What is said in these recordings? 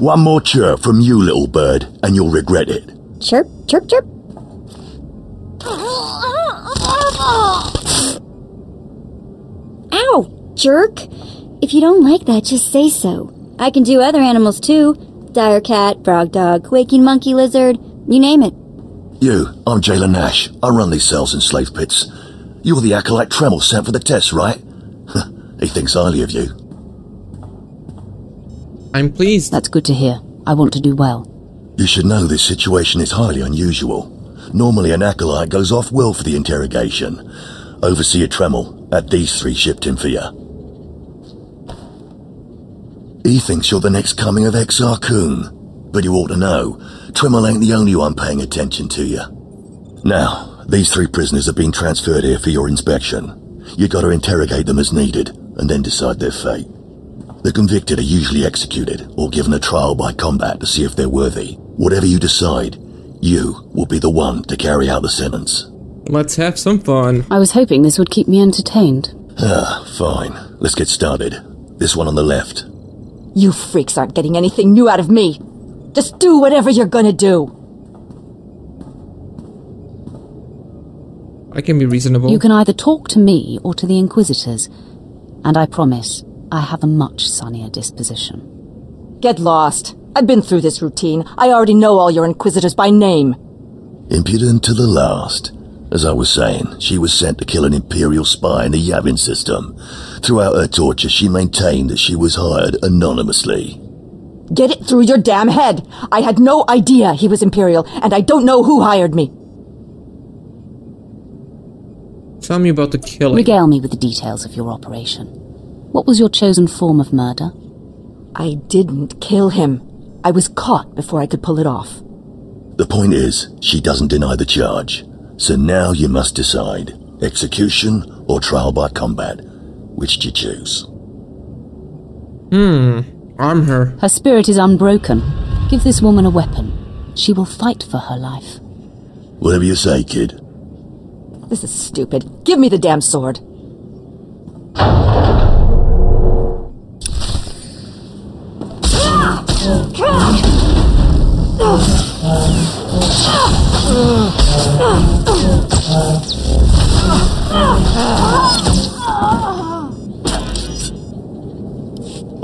One more chirp from you, little bird, and you'll regret it. Chirp, chirp, chirp. Ow, jerk. If you don't like that, just say so. I can do other animals too. Dire cat, frog dog, quaking monkey lizard, you name it. You, I'm Jailer Nash. I run these cells and slave pits. You're the acolyte Tremel sent for the test, right? He thinks highly of you. I'm pleased. That's good to hear. I want to do well. You should know this situation is highly unusual. Normally an acolyte goes off well for the interrogation. Overseer Tremel had these three shipped in for you. He thinks you're the next coming of Exar Kun. But you ought to know, Tremel ain't the only one paying attention to you. Now, these three prisoners have been transferred here for your inspection. You got to interrogate them as needed, and then decide their fate. The convicted are usually executed, or given a trial by combat to see if they're worthy. Whatever you decide, you will be the one to carry out the sentence. Let's have some fun. I was hoping this would keep me entertained. Fine. Let's get started. This one on the left. You freaks aren't getting anything new out of me. Just do whatever you're gonna do. I can be reasonable. You can either talk to me or to the Inquisitors, and I promise I have a much sunnier disposition. Get lost. I've been through this routine. I already know all your Inquisitors by name. Impudent to the last. As I was saying, she was sent to kill an Imperial spy in the Yavin system. Throughout her torture, she maintained that she was hired anonymously. Get it through your damn head. I had no idea he was Imperial, and I don't know who hired me. Tell me about the killing. Regale me with the details of your operation. What was your chosen form of murder? I didn't kill him. I was caught before I could pull it off. The point is, she doesn't deny the charge. So now you must decide, execution or trial by combat. Which do you choose? Arm her. Her spirit is unbroken. Give this woman a weapon. She will fight for her life. Whatever you say, kid. This is stupid. Give me the damn sword.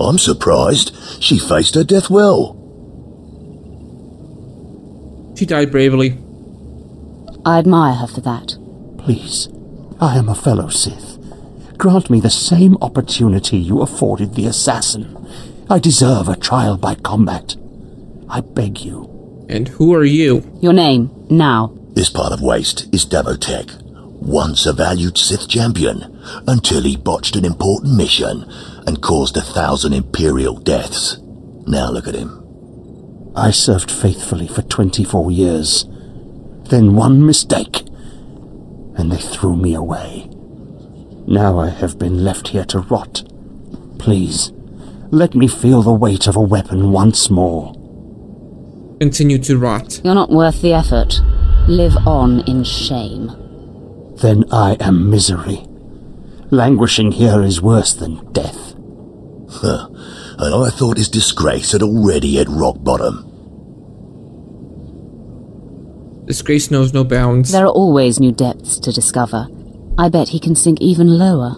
I'm surprised. She faced her death well. She died bravely. I admire her for that. Please, I am a fellow Sith. Grant me the same opportunity you afforded the assassin. I deserve a trial by combat. I beg you. And who are you? Your name, now. This part of Waste is Davotech, once a valued Sith champion, until he botched an important mission and caused 1,000 Imperial deaths. Now look at him. I served faithfully for 24 years. Then one mistake, and they threw me away. Now I have been left here to rot. Please, let me feel the weight of a weapon once more. Continue to rot. You're not worth the effort. Live on in shame. Then I am misery. Languishing here is worse than death. And I thought his disgrace had already hit rock bottom. Disgrace knows no bounds. There are always new depths to discover. I bet he can sink even lower.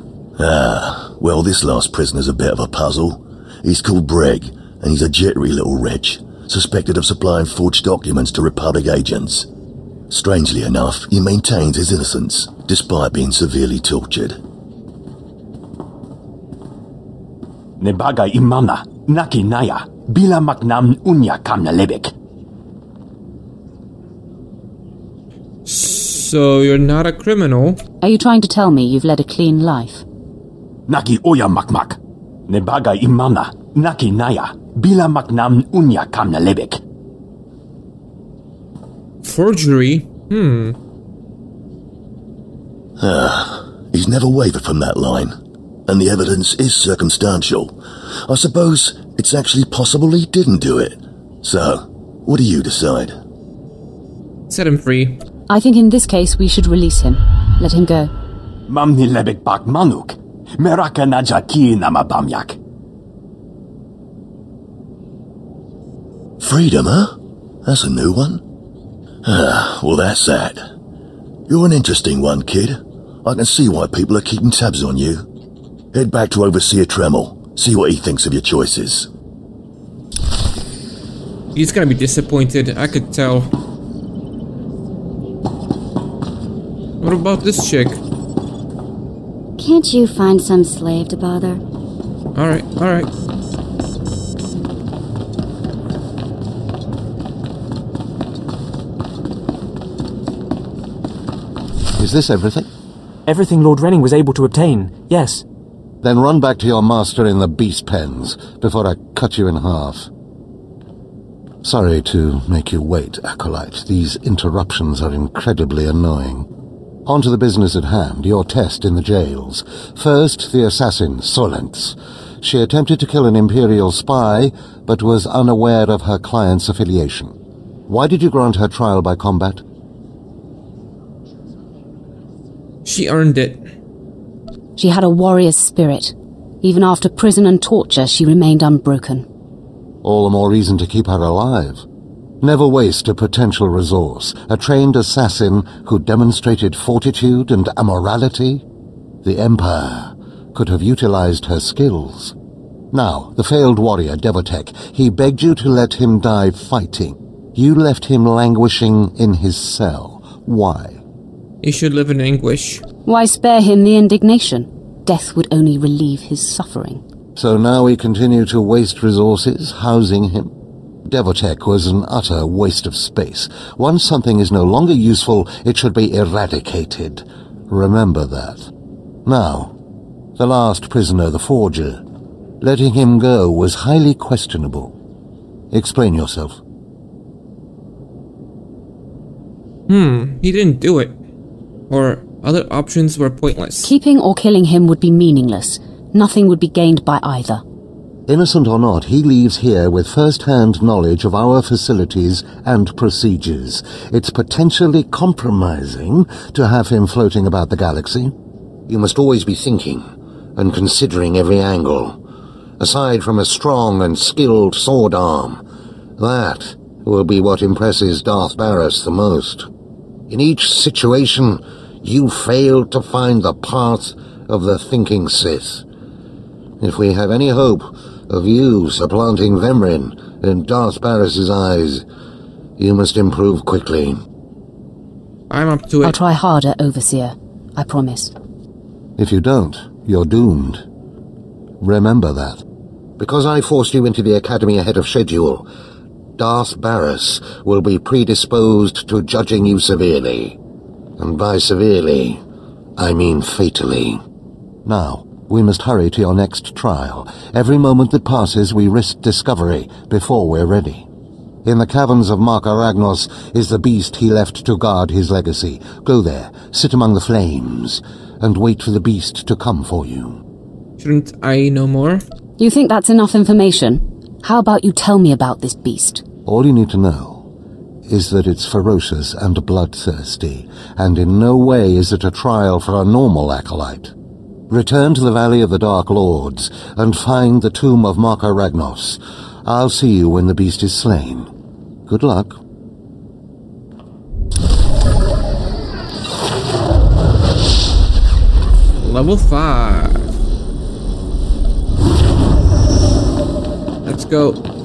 Well, this last prisoner's a bit of a puzzle. He's called Breg, and he's a jittery little wretch, suspected of supplying forged documents to Republic agents. Strangely enough, he maintains his innocence, despite being severely tortured. Nebaga imana, naki naya, bila maknam unya kamna lebek. So you're not a criminal? Are you trying to tell me you've led a clean life? Naki oya makmak. Nebaga imana, naki naya, bila maknam unya kamna lebek. Forgery? He's never wavered from that line, and the evidence is circumstantial. I suppose it's actually possible he didn't do it. So, what do you decide? Set him free. I think in this case we should release him. Let him go. Mamni lebek bak manuk. Meraka najaki nama bamyak. Freedom, huh? That's a new one. Well, that's that. You're an interesting one, kid. I can see why people are keeping tabs on you. Head back to Overseer Tremel. See what he thinks of your choices. He's gonna be disappointed, I could tell. What about this chick? Can't you find some slave to bother? Alright, alright. Is this everything? Everything Lord Renning was able to obtain, yes. Then run back to your master in the beast pens before I cut you in half. Sorry to make you wait, Acolyte. These interruptions are incredibly annoying. On to the business at hand, your test in the jails. First, the assassin, Solentz. She attempted to kill an Imperial spy, but was unaware of her client's affiliation. Why did you grant her trial by combat? She earned it. She had a warrior's spirit. Even after prison and torture, she remained unbroken. All the more reason to keep her alive. Never waste a potential resource. A trained assassin who demonstrated fortitude and amorality. The Empire could have utilized her skills. Now, the failed warrior, Devotek, he begged you to let him die fighting. You left him languishing in his cell. Why? He should live in anguish. Why spare him the indignation? Death would only relieve his suffering. So now we continue to waste resources, housing him? Devotek was an utter waste of space. Once something is no longer useful, it should be eradicated. Remember that. Now, the last prisoner, the Forger. Letting him go was highly questionable. Explain yourself. He didn't do it. Or other options were pointless. Keeping or killing him would be meaningless. Nothing would be gained by either. Innocent or not, he leaves here with first-hand knowledge of our facilities and procedures. It's potentially compromising to have him floating about the galaxy. You must always be thinking and considering every angle. Aside from a strong and skilled sword arm, that will be what impresses Darth Barris the most. In each situation, you failed to find the path of the thinking Sith. If we have any hope of you supplanting Vemrin in Darth Barris's eyes, you must improve quickly. I'm up to it. I'll try harder, Overseer. I promise. If you don't, you're doomed. Remember that. Because I forced you into the Academy ahead of schedule, Darth Barris will be predisposed to judging you severely. And by severely, I mean fatally. Now, we must hurry to your next trial. Every moment that passes, we risk discovery before we're ready. In the caverns of Mark Aragnos is the beast he left to guard his legacy. Go there, sit among the flames, and wait for the beast to come for you. Shouldn't I know more? You think that's enough information? How about you tell me about this beast? All you need to know is that it's ferocious and bloodthirsty, and in no way is it a trial for a normal acolyte. Return to the Valley of the Dark Lords and find the tomb of Mark Aragnos. I'll see you when the beast is slain. Good luck. Level 5. Let's go.